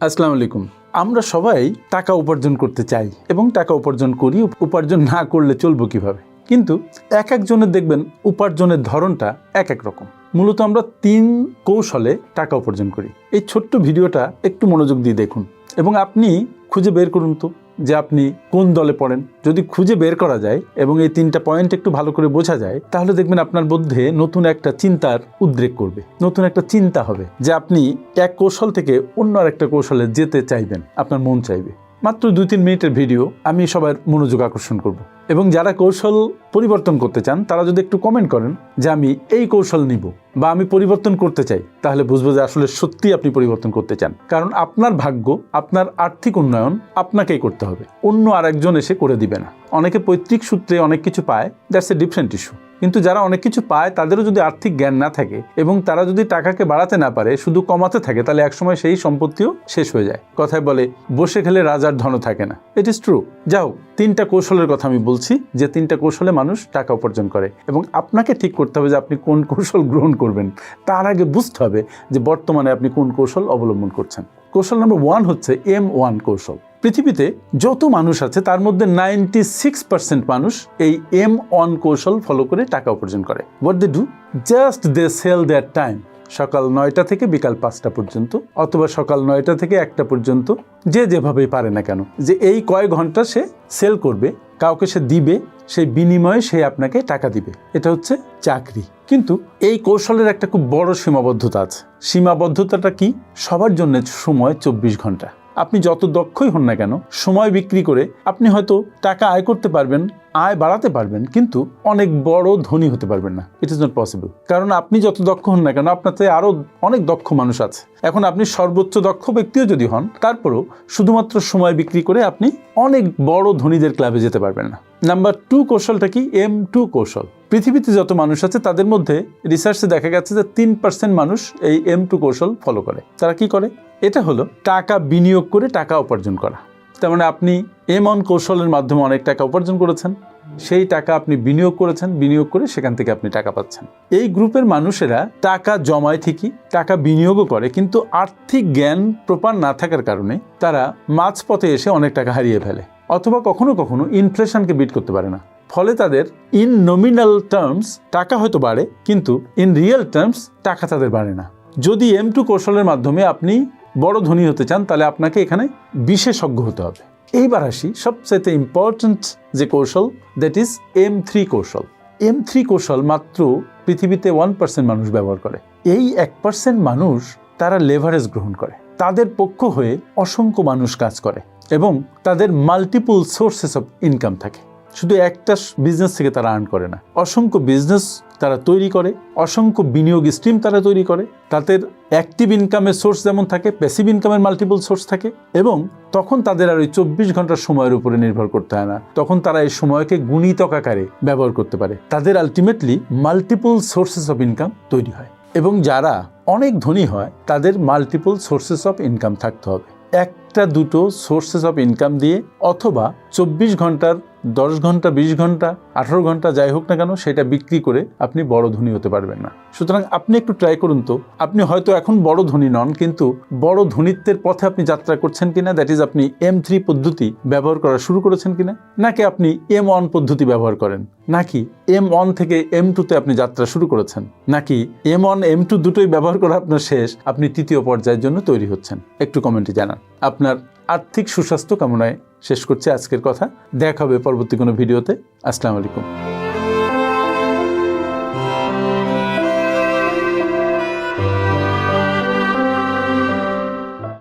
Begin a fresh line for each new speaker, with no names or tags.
আসসালামু আলাইকুম। আমরা সবাই টাকা উপার্জন করতে চাই এবং টাকা উপার্জন করি। উপার্জন না করলে চলবো কিভাবে? কিন্তু এক একজনের দেখবেন উপার্জনের ধরনটা এক এক রকম। মূলত আমরা 3 কৌশলে টাকা উপার্জন করি। এই ছোট্ট ভিডিওটা একটু মনোযোগ দিয়ে দেখুন এবং আপনি খুঁজে বের করুন তো যে আপনি কোন দলে পড়েন। যদি খুঁজে বের করা যায় এবং এই 3টা পয়েন্ট একটু ভালো করে বোঝা যায়, তাহলে দেখবেন আপনার মধ্যে নতুন একটা চিন্তার উদ্রেক করবে, নতুন একটা চিন্তা হবে যে আপনি এক কৌশল থেকে অন্য আরেকটা কৌশলে যেতে চাইবেন, আপনার মন চাইবে। মাত্র 2-3 মিনিটের ভিডিও, আমি সবার মনোযোগ আকর্ষণ করব। এবং যারা কৌশল পরিবর্তন করতে চান তারা যদি একটু কমেন্ট করেন যে আমি এই কৌশল নিব বা আমি পরিবর্তন করতে চাই, তাহলে বুঝবো যে আসলে সত্যি আপনি পরিবর্তন করতে চান। কারণ আপনার ভাগ্য, আপনার আর্থিক উন্নয়ন আপনাকেই করতে হবে, অন্য আরেকজন এসে করে দিবে না। অনেকে পৈতৃক সূত্রে অনেক কিছু পায়, দ্যাটস এ ডিফারেন্ট ইস্যু। কিন্তু যারা অনেক কিছু পায় তাদেরও যদি আর্থিক জ্ঞান না থাকে এবং তারা যদি টাকাকে বাড়াতে না পারে, শুধু কমাতে থাকে, তাহলে একসময় সেই সম্পত্তিও শেষ হয়ে যায়। কথায় বলে বসে খেলে রাজার ধন থাকে না। It is true. যাও, 3টা কৌশলের কথা আমি বলছি, যে 3টা কৌশলে মানুষ টাকা উপার্জন করে এবং আপনাকে ঠিক করতে হবে যে আপনি কোন কৌশল গ্রহণ করবেন। তার আগে বুঝতে হবে যে বর্তমানে আপনি কোন কৌশল অবলম্বন করছেন। কৌশল নাম্বার 1 হচ্ছে M1 কৌশল। পৃথিবীতে যত মানুষ আছে তার মধ্যে 96% মানুষ এই M1 কৌশল ফলো করে টাকা উপার্জন করে। What they do? Just they sell their time. সকাল 9টা থেকে বিকাল 5টা পর্যন্ত, অথবা সকাল 9টা থেকে 1টা পর্যন্ত, যে যেভাবেই পারে না কেন, যে এই কয়েক ঘন্টা সে সেল করবে, কাউকে সে দিবে, সেই বিনিময়ে সে আপনাকে টাকা দিবে। এটা হচ্ছে চাকরি। কিন্তু এই কৌশলের একটা খুব বড় সীমাবদ্ধতা আছে। সীমাবদ্ধতাটা কি? সবার জন্য সময় 24 ঘন্টা। আপনি যত দক্ষই হন না কেন, সময় বিক্রি করে আপনি হয়তো টাকা আয় করতে পারবেন, আয় বাড়াতে পারবেন, কিন্তু অনেক বড় ধনী হতে পারবেন না। It is not possible. কারণ আপনি যত দক্ষ হন না কেন, আপনার থেকে আরও অনেক দক্ষ মানুষ আছে। এখন আপনি সর্বোচ্চ দক্ষ ব্যক্তিও যদি হন, তারপরও শুধুমাত্র সময় বিক্রি করে আপনি অনেক বড় ধনীদের ক্লাবে যেতে পারবেন না। নাম্বার 2 কৌশলটা কি? M2 কৌশল। পৃথিবীতে যত মানুষ আছে তাদের মধ্যে রিসার্চে দেখা গেছে যে 3% মানুষ এই M2 কৌশল ফলো করে। তারা কি করে? এটা হলো টাকা বিনিয়োগ করে টাকা উপার্জন করা। তার মানে আপনি M1 কৌশলের মাধ্যমে অনেক টাকা উপার্জন করেছেন, সেই টাকা আপনি বিনিয়োগ করেছেন, বিনিয়োগ করে সেখান থেকে আপনি টাকা পাচ্ছেন। এই গ্রুপের মানুষেরা টাকা জমায় ঠিকই, টাকা বিনিয়োগও করে, কিন্তু আর্থিক জ্ঞান প্রপার না থাকার কারণে তারা মাঝপথে এসে অনেক টাকা হারিয়ে ফেলে, অথবা কখনো কখনো ইনফ্লেশনকে বিট করতে পারে না। ফলে তাদের ইন নমিনাল টার্মস টাকা হয়তো বাড়ে, কিন্তু ইন রিয়েল টার্মস টাকা তাদের বাড়ে না। যদি M2 কৌশলের মাধ্যমে আপনি বড় ধনী হতে চান, তাহলে আপনাকে এখানে বিশেষজ্ঞ হতে হবে। এইবার আসি সবচেয়ে ইম্পর্টেন্ট যে কৌশল, দ্যাট ইজ M3 কৌশল। M3 কৌশল মাত্র পৃথিবীতে 1% মানুষ ব্যবহার করে। এই 1% মানুষ তারা লেভারেজ গ্রহণ করে, তাদের পক্ষ হয়ে অসংখ্য মানুষ কাজ করে এবং তাদের মাল্টিপল সোর্সেস অফ ইনকাম থাকে। শুধু একটা বিজনেস থেকে তারা আর্ন করে না, অসংখ্য বিজনেস তারা তৈরি করে, অসংখ্য বিনিয়োগ স্ট্রিম তারা তৈরি করে। তাদের অ্যাক্টিভ ইনকামের সোর্স যেমন থাকে, প্যাসিভ ইনকামের মাল্টিপল সোর্স থাকে, এবং তখন তাদের আর ওই 24 ঘন্টার সময়ের উপরে নির্ভর করতে হয় না। তখন তারা এই সময়কে গুণিতক আকারে ব্যবহার করতে পারে। তাদের ultimately multiple sources of income তৈরি হয়। এবং যারা অনেক ধনী হয় তাদের মাল্টিপল সোর্সেস অফ ইনকাম থাকতে হবে। 1-2 সোর্সেস অফ ইনকাম দিয়ে, অথবা 24 ঘন্টার 10 ঘন্টা, 20 ঘন্টা, 18 ঘন্টা যাই হোক না কেন, সেটা বিক্রি করে আপনি বড় ধনী হতে পারবেন না। সুতরাং আপনি একটু ট্রাই করুন তো। আপনি হয়তো এখন বড় ধনী নন, কিন্তু বড় ধনীত্বের পথে আপনি যাত্রা করছেন কিনা, দ্যাট ইজ আপনি M3 পদ্ধতি ব্যবহার করা শুরু করেছেন কিনা, নাকি আপনি M1 পদ্ধতি ব্যবহার করেন, নাকি M1 থেকে M2 তে আপনি যাত্রা শুরু করেছেন, নাকি M1 M2 দুটোই ব্যবহার করা আপনার শেষ, আপনি 3য় পর্যায়ের জন্য তৈরি হচ্ছেন। একটু কমেন্টে জানান। আপনার আর্থিক সুস্বাস্থ্য কামনায় শেষ করছি আজকের কথা। দেখা হবে পরবর্তী কোনো ভিডিওতে। আসসালামু আলাইকুম।